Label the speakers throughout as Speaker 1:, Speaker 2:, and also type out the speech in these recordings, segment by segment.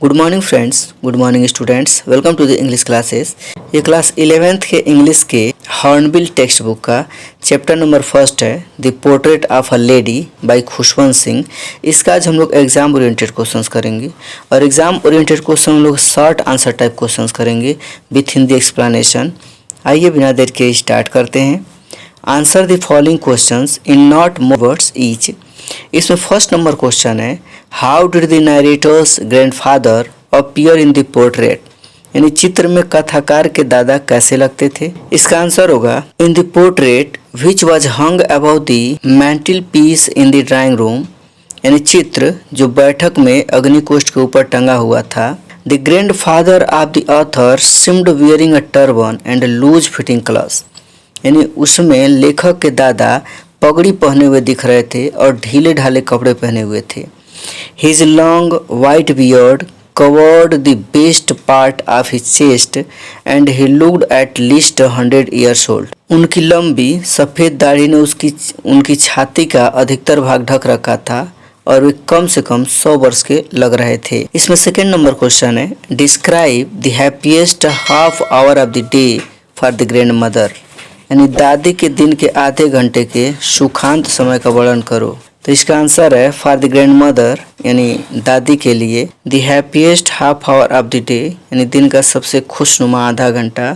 Speaker 1: Good morning friends, good morning students, welcome to the English classes. ये class 11th के English के Hornbill text book का chapter number first है, the portrait of a lady by Khushwant Singh. इसका आज हम लोग एग्जाम ओरिएंटेड क्वेश्चंस करेंगे और एग्जाम ओरिएंटेड क्वेश्चन हम लोग शॉर्ट आंसर टाइप क्वेश्चंस करेंगे विथ हिंदी एक्सप्लेनेशन। आइए बिना देर के स्टार्ट करते हैं। Answer the following questions in not more words each. इसमें फर्स्ट नंबर क्वेश्चन है, how did the narrator's grandfather appear in the portrait, यानी चित्र में कथाकार के दादा कैसे लगते थे। इसका आंसर होगा in the portrait which was hung above the mantel piece in the drawing room, यानी चित्र जो बैठक में अग्निकोष्ठ के ऊपर टंगा हुआ था। The grandfather of the author seemed wearing a turban and loose fitting clothes, यानी उसमें लेखक के दादा पगड़ी पहने हुए दिख रहे थे और ढीले ढाले कपड़े पहने हुए थे। His long white beard covered the best part of his chest and he looked at least 100 years old। उनकी लंबी सफ़ेद दाढ़ी ने उनकी छाती का अधिकतर भाग ढक रखा था और वे कम से कम 100 वर्ष के लग रहे थे। इसमें सेकेंड नंबर क्वेश्चन है, describe the happiest half hour of the day for the grand mother, यानी दादी के दिन के आधे घंटे के सुखांत समय का वर्णन करो। तो इसका आंसर है फॉर द ग्रैंड मदर, यानी दादी के लिए the happiest half hour of the day, यानी दिन का सबसे खुशनुमा आधा घंटा,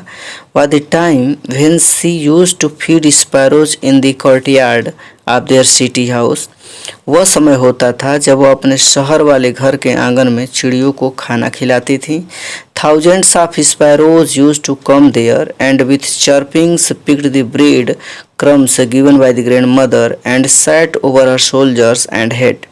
Speaker 1: was the time when she used to feed sparrows in the courtyard of their city house. वह समय होता था जब वह अपने शहर वाले घर के आंगन में चिड़ियों को खाना खिलाती थी। Thousands of sparrows used to come there and with chirpings picked the bread crumbs given by the grandmother and sat over her shoulders and head।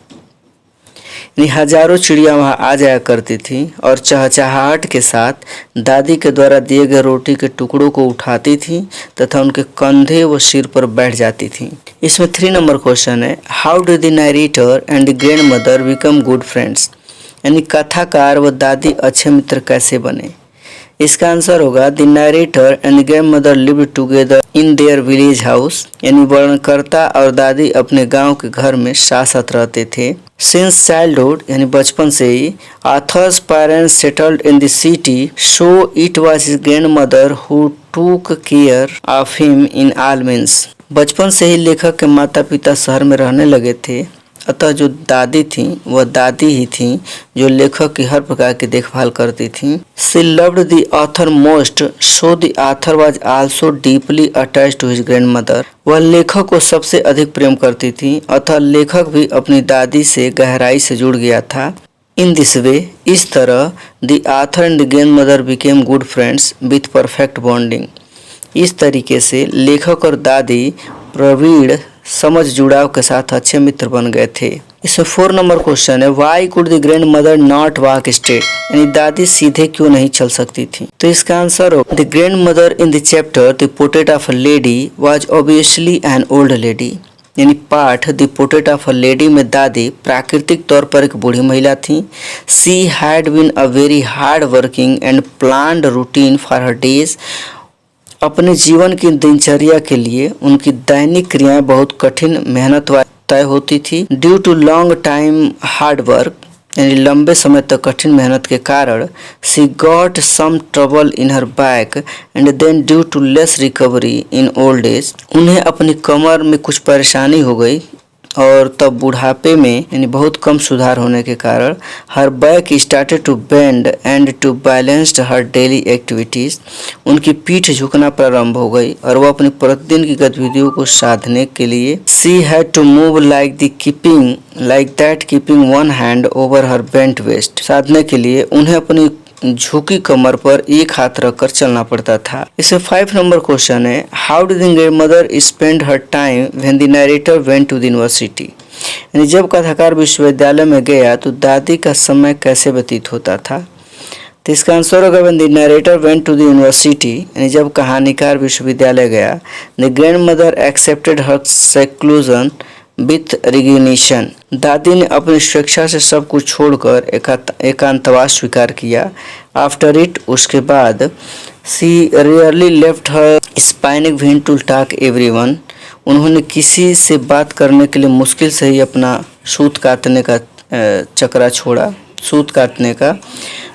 Speaker 1: यानी हजारों चिड़िया वहाँ आ जाया करती थी और चहचहाहट के साथ दादी के द्वारा दिए गए रोटी के टुकड़ों को उठाती थी तथा उनके कंधे व सिर पर बैठ जाती थी। इसमें 3 नंबर क्वेश्चन है, how did the narrator and the grand mother become good friends, यानी कथाकार व दादी अच्छे मित्र कैसे बने। इसका आंसर होगा the narrator and the grand mother lived together in their village house, यानी वर्णनकर्ता और दादी अपने गांव के घर में साथ साथ रहते थे। सिंस चाइल्डहुड, यानी बचपन से ही, author's parents settled in the city, so it was his grandmother who took care of him in all means. बचपन से ही लेखक के माता पिता शहर में रहने लगे थे, अतः जो दादी थी वह दादी ही थी जो लेखक की हर प्रकार की देखभाल करती थी। She loved the author most, so the author was also deeply attached to his grandmother. वह लेखक को सबसे अधिक प्रेम करती थी, अतः लेखक भी अपनी दादी से गहराई से जुड़ गया था। इन दिस वे, इस तरह, the author and the grand mother became good friends with perfect bonding. इस तरीके से लेखक और दादी प्रवीण समझ जुड़ाव के साथ अच्छे मित्र बन गए थे। इसमें 4 नंबर क्वेश्चन है, Y could the grand mother not walk straight, यानी दादी सीधे क्यों नहीं चल सकती थी। तो इसका आंसर हो, the grandmother in the chapter the portrait of a lady was obviously an old lady, यानी पाठ the portrait of a lady में दादी प्राकृतिक तौर पर एक बूढ़ी महिला थी। She had been a very hard working and planned routine for her days, अपने जीवन की दिनचर्या के लिए उनकी दैनिक क्रियाएं बहुत कठिन मेहनत तय होती थी। Due to long time hard work, यानी लंबे समय तक कठिन मेहनत के कारण, she got some trouble in her back and then due to less recovery in old age, उन्हें अपनी कमर में कुछ परेशानी हो गई और तब बुढ़ापे में यानी बहुत कम सुधार होने के कारण her back started to bend and to balanced her daily activities, उनकी पीठ झुकना प्रारंभ हो गई और वह अपनी प्रतिदिन की गतिविधियों को साधने के लिए she had to move like that keeping one hand over her bent waist, साधने के लिए उन्हें अपनी झुकी कमर पर एक हाथ रखकर चलना पड़ता था। इसमें 5 नंबर क्वेश्चन है, how did the grandmother spend her time when the narrator went to the university, यानी जब कथाकार विश्वविद्यालय में गया तो दादी का समय कैसे व्यतीत होता था। तो इसका आंसर होगा when the narrator went to the university, यानी जब कहानीकार विश्वविद्यालय गया, the grandmother accepted her seclusion with resignation, दादी ने अपनी स्वेच्छा से सब कुछ छोड़कर एकांतवास स्वीकार किया। आफ्टर इट, उसके बाद, she rarely left her spinning wheel to talk everyone, उन्होंने किसी से बात करने के लिए मुश्किल से ही अपना सूत काटने का चक्रा छोड़ा। सूत काटने का।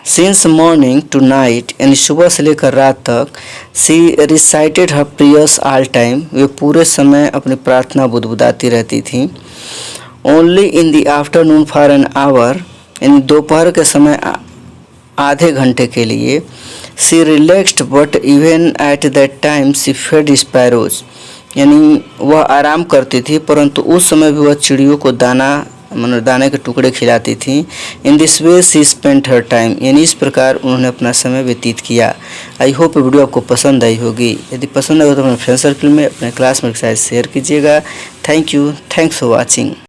Speaker 1: सिंस मॉर्निंग टू नाइट, यानी सुबह से लेकर रात तक। She recited her prayers all time, वे पूरे समय अपनी प्रार्थना बुदबुदाती रहती थी। Only in the afternoon for an hour, यानी दोपहर के समय आधे घंटे के लिए। She relaxed but even at that time she fed sparrows, यानी वह आराम करती थी परंतु उस समय भी वह चिड़ियों को दाने के टुकड़े खिलाती थी। In this way she spent her time, यानी इस प्रकार उन्होंने अपना समय व्यतीत किया। आई होप वीडियो आपको पसंद आई होगी। यदि पसंद आए तो अपने फ्रेंड सर्कल में, अपने क्लास में के साथ शेयर कीजिएगा। Thank you, thanks for watching.